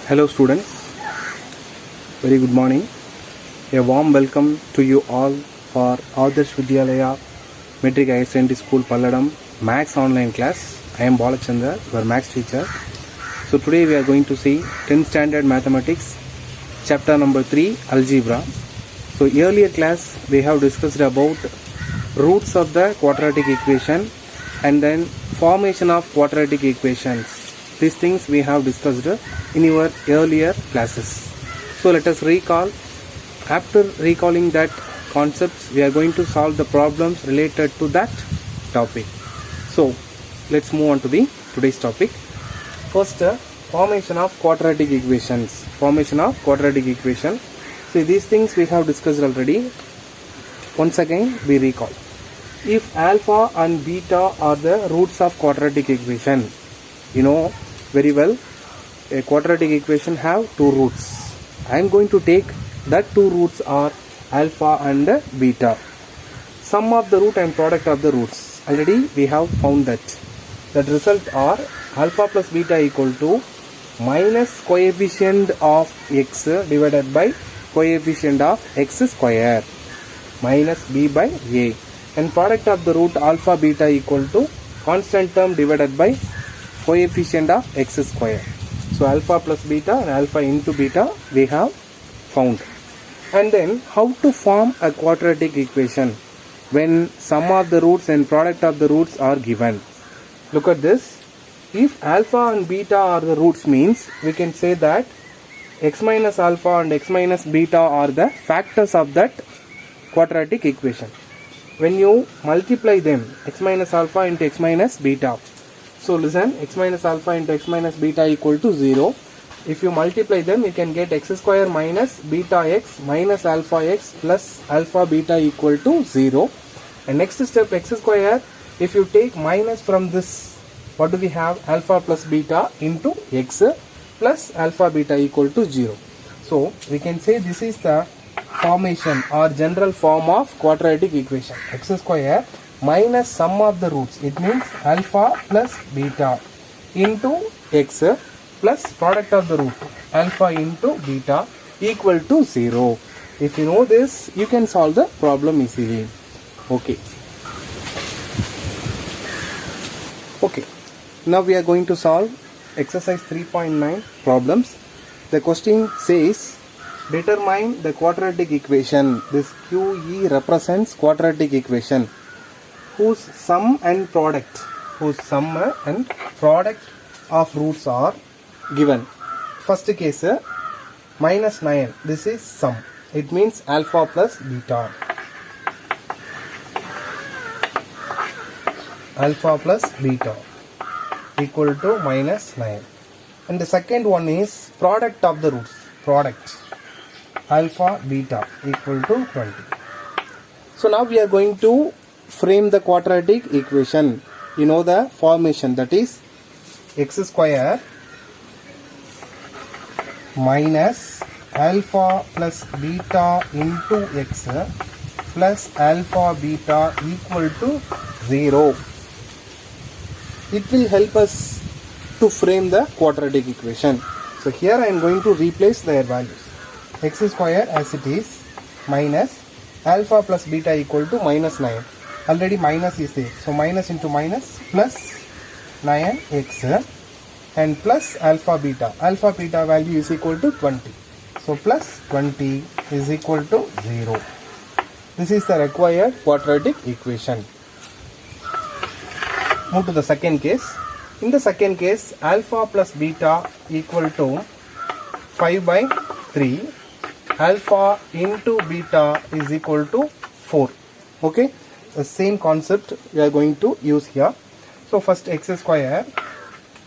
Hello students, very good morning. A warm welcome to you all for Adarsh Vidyalaya Metric Higher Secondary School Palladam Maths online class. I am Balachandra, your Maths teacher. So today we are going to see 10th standard mathematics, chapter number 3, algebra. So earlier class we have discussed about roots of the quadratic equation and then formation of quadratic equations. These things we have discussed in your earlier classes. So let us recall. After recalling that concepts, we are going to solve the problems related to that topic. So let's move on to the today's topic. First, formation of quadratic equations. Formation of quadratic equation. See, these things we have discussed already. Once again we recall. If alpha and beta are the roots of quadratic equation, you know very well a quadratic equation have two roots. I am going to take that two roots are alpha and beta. Sum of the root and product of the roots. Already we have found that. That result are alpha plus beta equal to minus coefficient of x divided by coefficient of x square minus b by a, and product of the root alpha beta equal to constant term divided by coefficient of x square. So alpha plus beta and alpha into beta we have found. And then how to form a quadratic equation when sum of the roots and product of the roots are given. Look at this. If alpha and beta are the roots, means we can say that x minus alpha and x minus beta are the factors of that quadratic equation. When you multiply them, x minus alpha into x minus beta. So listen, x minus alpha into x minus beta equal to 0. If you multiply them, you can get x square minus beta x minus alpha x plus alpha beta equal to 0. And next step, x square, if you take minus from this, what do we have? Alpha plus beta into x plus alpha beta equal to 0. So we can say this is the formation or general form of quadratic equation. X square minus sum of the roots, it means alpha plus beta into x plus product of the root alpha into beta equal to 0. If you know this, you can solve the problem easily. Okay. Now we are going to solve exercise 3.9 problems. The question says determine the quadratic equation. This QE represents quadratic equation whose sum and product of roots are given. First case, minus 9. This is sum. It means alpha plus beta. Alpha plus beta equal to minus 9. And the second one is product of the roots. Product. Alpha beta equal to 20. So now we are going to frame the quadratic equation. You know the formation, that is x square minus alpha plus beta into x plus alpha beta equal to 0. It will help us to frame the quadratic equation. So here I am going to replace their values. X square as it is minus alpha plus beta equal to minus 9. Already minus is there. So minus into minus plus 9x and plus alpha beta. Alpha beta value is equal to 20. So plus 20 is equal to 0. This is the required quadratic equation. Move to the second case. In the second case, alpha plus beta equal to 5 by 3. Alpha into beta is equal to 4. Okay. The same concept we are going to use here. So first x square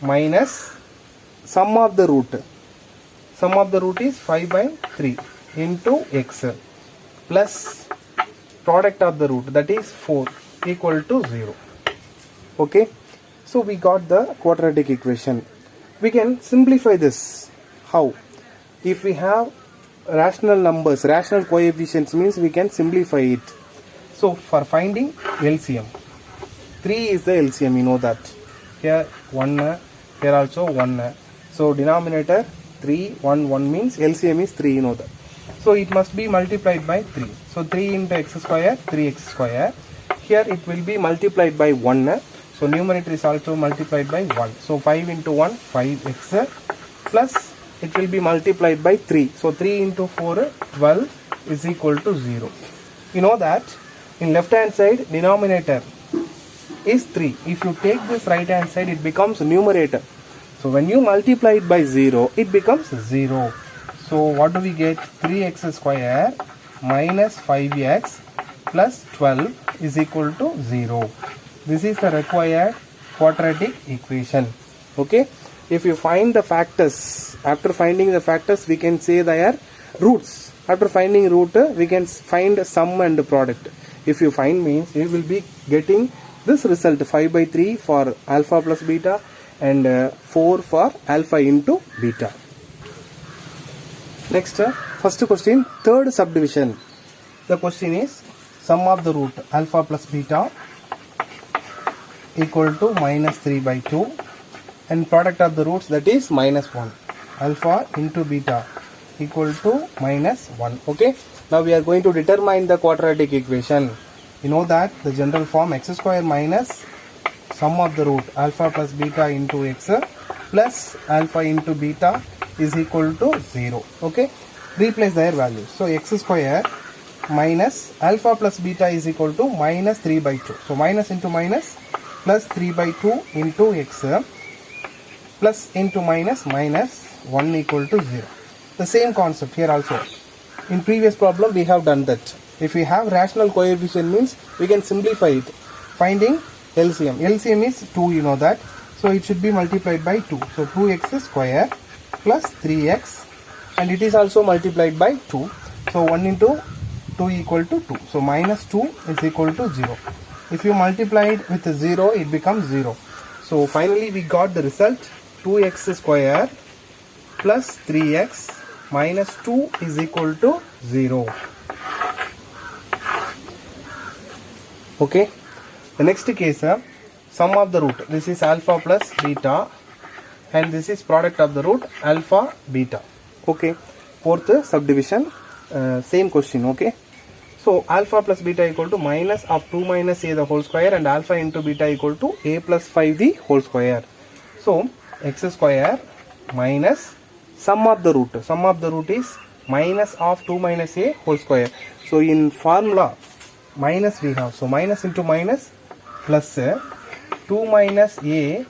minus sum of the root. Sum of the root is 5 by 3 into x plus product of the root, that is 4, equal to 0. Okay. So we got the quadratic equation. We can simplify this. How? If we have rational numbers, rational coefficients, means we can simplify it. So for finding LCM, 3 is the LCM, you know that. Here 1, here also 1. So denominator 3, 1, 1 means LCM is 3, you know that. So it must be multiplied by 3. So 3 into x square, 3x square. Here it will be multiplied by 1. So numerator is also multiplied by 1. So 5 into 1, 5x plus it will be multiplied by 3. So 3 into 4, 12 is equal to 0. You know that in left hand side denominator is 3. If you take this right hand side, it becomes numerator. So when you multiply it by 0, it becomes 0. So what do we get? 3x square minus 5x plus 12 is equal to 0. This is the required quadratic equation. Okay. If you find the factors, after finding the factors, we can say their roots. After finding root, we can find sum and product. If you find means, you will be getting this result 5 by 3 for alpha plus beta and 4 for alpha into beta. Next, first question, third subdivision. The question is sum of the root alpha plus beta equal to minus 3 by 2 and product of the roots, that is minus 1. Alpha into beta equal to minus 1. Okay. Now we are going to determine the quadratic equation. You know that the general form x square minus sum of the root alpha plus beta into x plus alpha into beta is equal to 0. Okay. Replace their values. So x square minus alpha plus beta is equal to minus 3 by 2. So minus into minus plus 3 by 2 into x plus into minus 1 equal to 0. The same concept here also. In previous problem we have done that. If we have rational coefficient means we can simplify it. Finding LCM. LCM is 2, you know that. So it should be multiplied by 2. So 2x square plus 3x and it is also multiplied by 2. So 1 into 2 equal to 2. So minus 2 is equal to 0. If you multiply it with 0, it becomes 0. So finally we got the result 2x square plus 3x minus 2 is equal to 0. Okay. The next case, sum of the root. This is alpha plus beta and this is product of the root alpha beta. Okay. Fourth subdivision, same question. Okay. So alpha plus beta equal to minus of 2 minus a the whole square and alpha into beta equal to a plus 5 the whole square. So x square minus sum of the root. Sum of the root is minus of 2 minus a whole square. So in formula minus we have. So minus into minus plus 2 minus a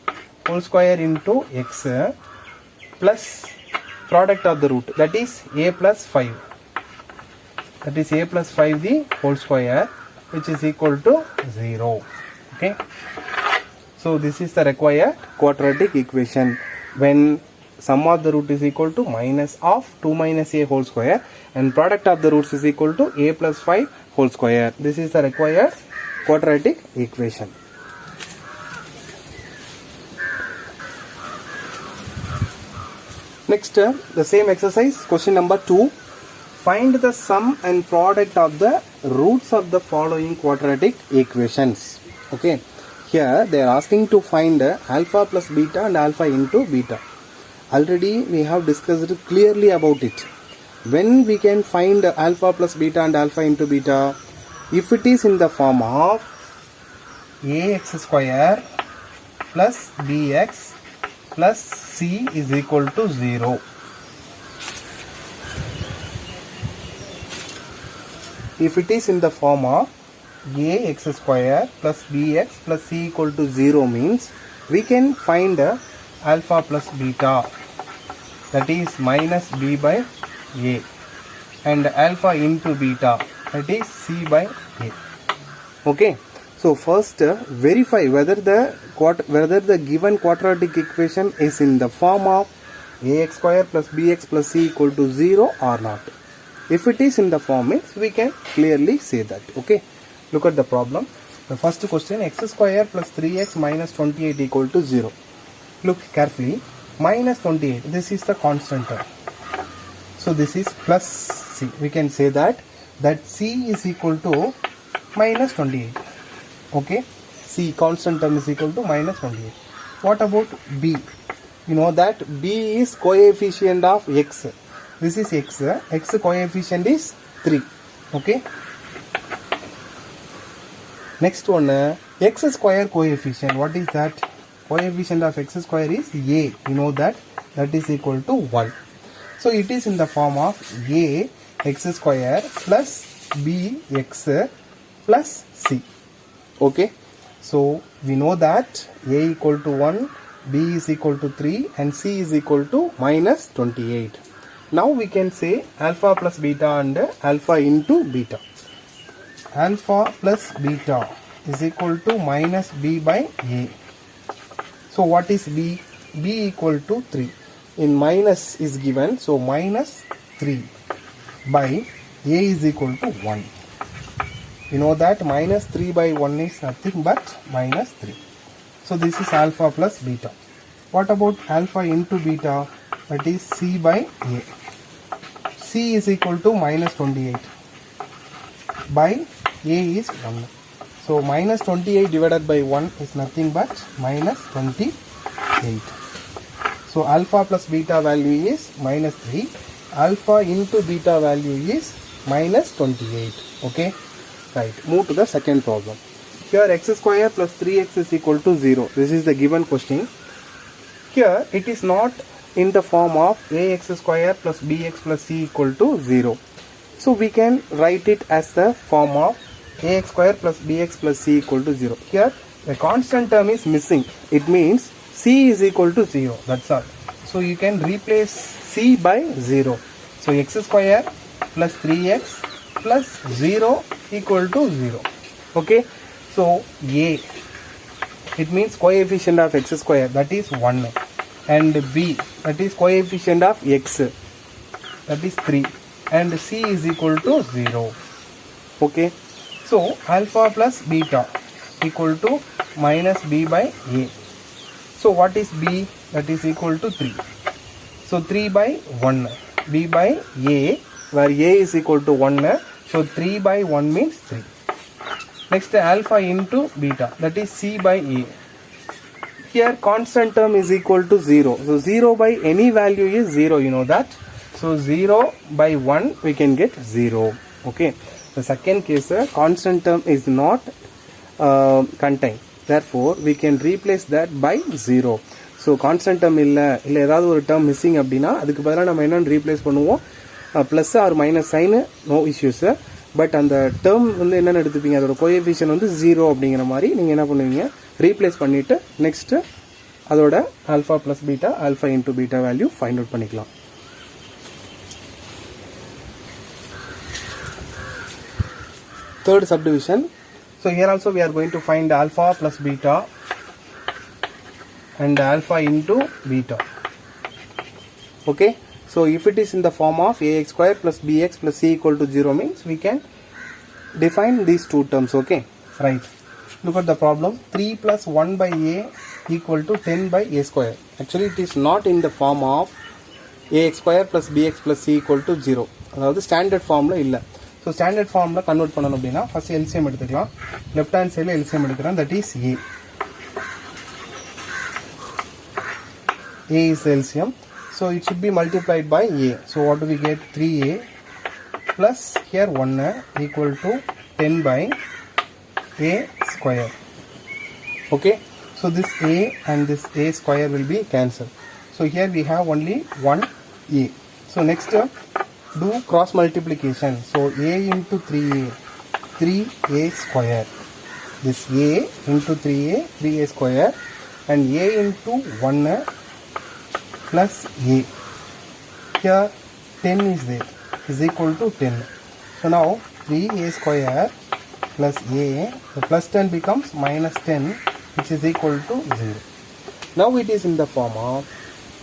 whole square into x plus product of the root, that is a plus 5. That is a plus 5 the whole square, which is equal to 0. Okay. So this is the required quadratic equation when sum of the root is equal to minus of 2 minus a whole square and product of the roots is equal to a plus 5 whole square. This is the required quadratic equation. Next, the same exercise, question number 2. Find the sum and product of the roots of the following quadratic equations. Okay. Here they are asking to find alpha plus beta and alpha into beta. Already we have discussed clearly about it. When we can find alpha plus beta and alpha into beta, if it is in the form of ax square plus bx plus c is equal to 0. If it is in the form of ax square plus bx plus c equal to 0 means we can find alpha plus beta, that is minus b by a, and alpha into beta, that is c by a. Okay. So first verify whether the given quadratic equation is in the form of ax square plus bx plus c equal to 0 or not. If it is in the form means we can clearly say that. Okay. Look at the problem. The first question, x square plus 3x minus 28 equal to 0. Look carefully. Minus 28. This is the constant term. So this is plus c. We can say that c is equal to minus 28. Okay. C constant term is equal to minus 28. What about b? you know that b is coefficient of x. This is x. X coefficient is 3. Okay. Next one, x square coefficient. What is that? Coefficient of x square is a. You know that is equal to 1. So it is in the form of a x square plus b x plus c. Okay. So we know that a equal to 1, b is equal to 3 and c is equal to minus 28. Now we can say alpha plus beta and alpha into beta. Alpha plus beta is equal to minus b by a. So what is b? b equal to 3. In minus is given, so minus 3 by a is equal to 1. You know that minus 3 by 1 is nothing but minus 3. So this is alpha plus beta. What about alpha into beta? That is c by a. C is equal to minus 28 by a is 1. So minus 28 divided by 1 is nothing but minus 28. So alpha plus beta value is minus 3. Alpha into beta value is minus 28. Okay. Right. Move to the second problem. Here x square plus 3x is equal to 0. This is the given question. Here it is not in the form of ax square plus bx plus c equal to 0. So we can write it as the form of ax square plus bx plus c equal to 0. Here the constant term is missing. It means c is equal to 0. That's all. So you can replace c by 0. So x square plus 3x plus 0 equal to 0. Okay. So a, it means coefficient of x square, that is 1. And b, that is coefficient of x, that is 3. And c is equal to 0. Okay. So alpha plus beta equal to minus b by a. So what is b? That is equal to 3. So 3 by 1. b by a, where a is equal to 1. So 3 by 1 means 3. Next alpha into beta, that is c by a. Here constant term is equal to 0. So 0 by any value is 0, you know that. So 0 by 1 we can get 0. Okay. The second case, constant term is not contained. Therefore we can replace that by 0. So constant term illa ஏதாவது ஒரு term missing அப்படினா அதுக்கு பதிலா நம்ம என்ன replace பண்ணுவோம், plus or minus sign, no issues. But அந்த term வந்து என்னென்னு எடுத்துப்பீங்க, அதோட கோஎஃபிஷியன்ட் வந்து 0 அப்படிங்கிற மாதிரி நீங்கள் என்ன பண்ணுவீங்க, ரீப்ளேஸ் பண்ணிவிட்டு நெக்ஸ்ட்டு அதோட alpha plus beta, alpha into beta value find out பண்ணிக்கலாம். Third subdivision. So here also we are going to find alpha plus beta and alpha into beta. Okay. So if it is in the form of ax square plus bx plus c equal to 0 means we can define these two terms. Okay. Right. Look at the problem. 3 plus 1 by a equal to 10 by a square. Actually it is not in the form of ax square plus bx plus c equal to 0. அதாவது standard ஃபார்மில் இல்லை. So standard ஃபார்மில் convert பண்ணணும் அப்படின்னா first LCM எடுத்துக்கலாம். Left hand சைடில் LCM எடுக்கிறோம். That is a. A is LCM. So it should be multiplied by a. So what do we get? 3a plus here 1 equal to 10 by a square. Okay. So this a and this a square will be cancelled. So here we have only 1a. So next do cross multiplication. So a into 3a, 3a square. This a into 3a, 3a square, and a into 1 plus a. Here 10 is there, is equal to 10. So now 3a square plus a, the plus 10 becomes minus 10, which is equal to 0. Now it is in the form of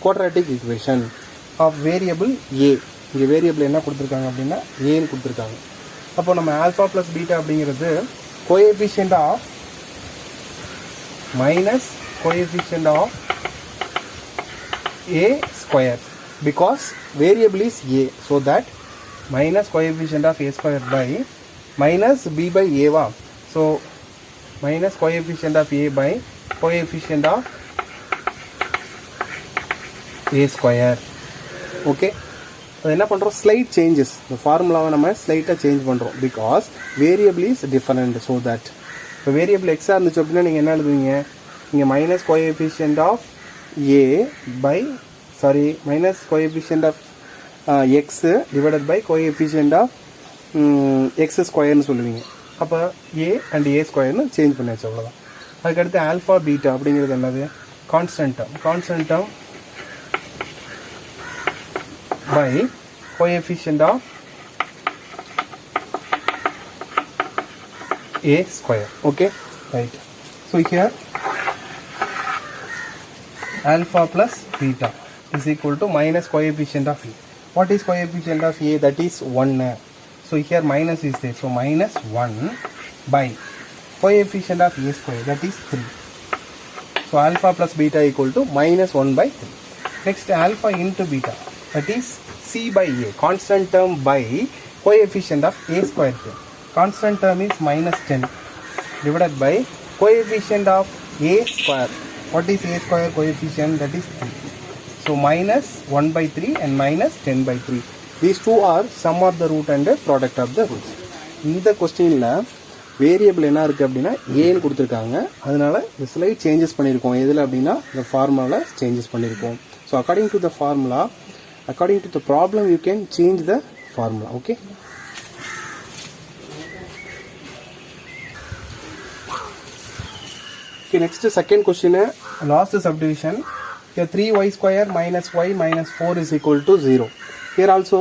quadratic equation of variable a. இங்கே variable என்ன கொடுத்துருக்காங்க அப்படின்னா ஏன்னு கொடுத்துருக்காங்க. அப்போ நம்ம alpha plus beta அப்படிங்கிறது coefficient of minus coefficient of a square, because variable is a, so that minus coefficient of a square by minus b by a va. So minus coefficient of a by coefficient of a square. Okay, அது என்ன பண்ணுறோம், slide changes, இந்த ஃபார்முலாவை நம்ம ஸ்லைட்டாக change பண்ணுறோம் because variable is different. So that இப்போ variable எக்ஸாக இருந்துச்சு அப்படின்னா நீங்கள் என்ன எழுதுவீங்க, நீங்கள் minus coefficient of a by minus coefficient of x divided by coefficient of x ஸ்கொயர்னு சொல்லுவீங்க. அப்போ ஏ அண்ட் ஏ ஸ்கொயர்னு சேஞ்ச் பண்ணியாச்சு, அவ்வளோதான். அதுக்கடுத்து ஆல்ஃபா பீட்டா அப்படிங்கிறது என்னது, constant term by coefficient of a square. Okay, right. So here alpha plus beta is equal to minus coefficient of a. What is coefficient of a? That is 1. So here minus is there, so minus 1 by coefficient of a square, that is 3. So alpha plus beta equal to minus 1 by 3. Next alpha into beta, that is c by a, constant term by coefficient of a square term. Constant term is minus 10 divided by coefficient of a square. What is a square coefficient? That is 3. So minus 1 by 3 and minus 10 by 3. These two are sum of the root and the product of the roots. இந்த கொஸ்டினில் variable என்ன இருக்குது அப்படின்னா ஏன்னு கொடுத்துருக்காங்க. அதனால இந்த slide changes பண்ணியிருக்கோம். எதில் அப்படின்னா இந்த ஃபார்முலாவில் சேஞ்சஸ் பண்ணியிருக்கோம். So according to the formula, according to the problem, you can change the formula. Okay, next second question, last subdivision. Here 3y square minus y minus 4 is equal to 0. Here also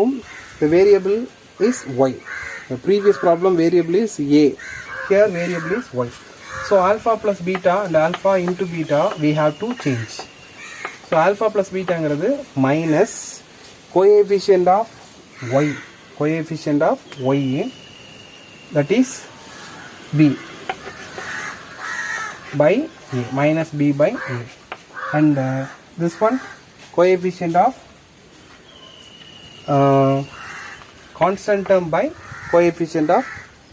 the variable is y. The previous problem variable is a, here variable is y. So alpha plus beta and alpha into beta we have to change. So alpha plus beta ங்கிறது minus coefficient of y, that is b by a, minus b by a, and this one coefficient of constant term by coefficient of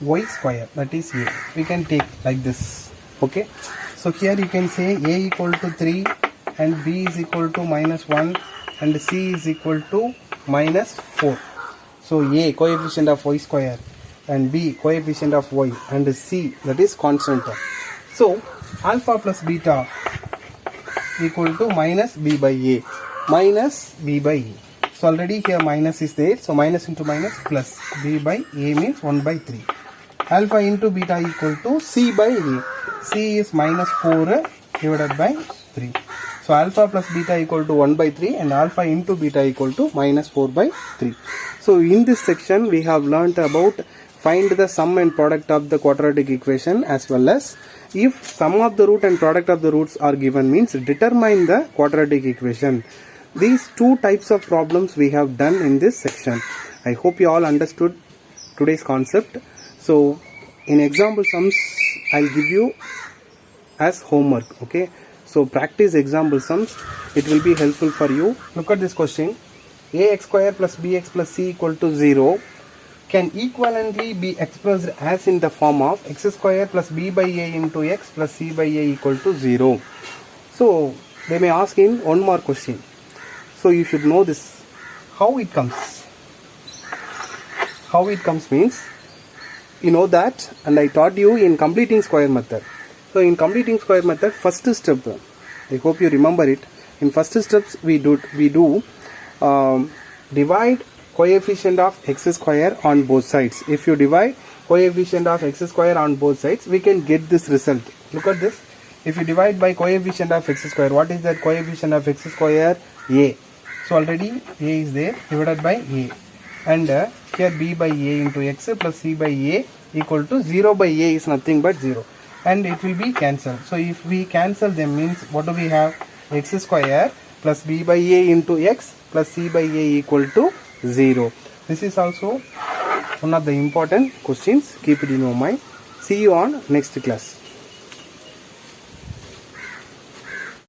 y square, that is a. We can take like this. Okay, so here you can say a equal to 3 and b is equal to minus 1 and c is equal to minus 4. So a coefficient of y square and b coefficient of y and c, that is constant term. So alpha plus beta equal to minus b by a, minus b by a. So already here minus is there, so minus into minus plus b by a means 1 by 3. Alpha into beta equal to c by a. C is minus 4 divided by 3. So alpha plus beta equal to 1 by 3 and alpha into beta equal to minus 4 by 3. So in this section we have learnt about find the sum and product of the quadratic equation, as well as if sum of the root and product of the roots are given means determine the quadratic equation. These two types of problems we have done in this section. I hope you all understood today's concept. So in example sums I'll give you as homework. Okay, so practice example sums, it will be helpful for you. Look at this question. Ax square plus bx plus c equal to 0 can equivalently be expressed as in the form of x square plus b by a into x plus c by a equal to 0. So they may ask in one more question. So you should know this. How it comes? How it comes means, you know that, and I taught you in completing square method. So in completing square method, first step, I hope you remember it. In first steps we do divide coefficient of x square on both sides. If you divide coefficient of x square on both sides, we can get this result. Look at this. If you divide by coefficient of x square, what is that coefficient of x square? A. So already a is there, divided by a, and here b by a into x plus c by a equal to 0 by a is nothing but 0, and it will be cancelled. So if we cancel them means what do we have? X square plus b by a into x plus c by a equal to 0. This is also one of the important questions. Keep it in your mind. See you on next class.